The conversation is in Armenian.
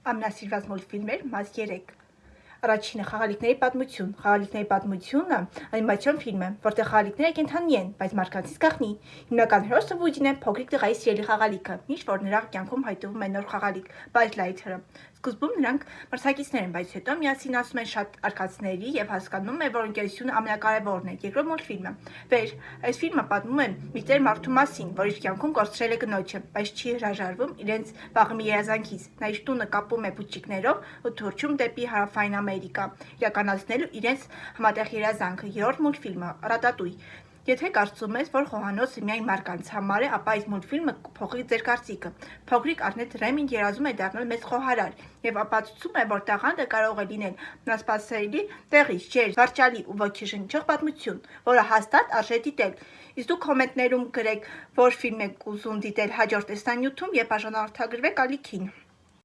Ամենասիրված մուլտֆիլմեր մաս 3 Առաջինը խաղալիքների պատմություն։ Խաղալիքների պատմությունը անիմացիոն ֆիլմ է, որտեղ խաղալիքները կենդանի են, բայց մարդկանցից գաղտնի։ Հիմնական հերոսը Վուդին է, փոքրիկ տղայի սիրելի խաղալիքը, ինչ որ նրա կյանքում հայտնվում է նոր խաղալիք՝ Buzz Lightyear-ը։ Սկզբում նրանք մրցակիցներ են, բայց հետո միասին ասում են շատ արկածների եւ հասկանում են, որ ընկերությունը ամենակարևորն է։ Երկրորդ մուլտֆիլմը Վեր։ Այս ֆիլմը պատմում է մի տեր մարդու մասին, որ իր կյանքում կորցրել է կնոջը, բայց չի հրաժարվում իրենց վաղեմի երազանքից։ Նա իր տունը կապում է բուտիկներով ու թռչում դեպի հարավային Ամերիկա, իրականացնելու իրենց համատեղ երազանքը։ Երրորդ մուլտֆիլմը Ռատատույ։ Եթե կարծում ես, որ խոհանոցը միայն մարդկանց համար է, ապա այս մուլտֆիլմը կփոխի ձեր կարծիքը։ Փոքրիկ Արնետ Ռեմին երազում է դառնալ մեծ խոհարար եւ ապացուցում է, որ տաղանդը կարող է լինել անսպասելի տեղից ջեր, զվարճալի ու ոգեշնչող պատմություն, որը հաստատ արժե դիտել։ Իսկ դուք կոմենտներում գրեք, որ ֆիլմ եք ուզում դիտել հաջորդ տեսանյութում եւ բաժանորդագրվեք ալիքին։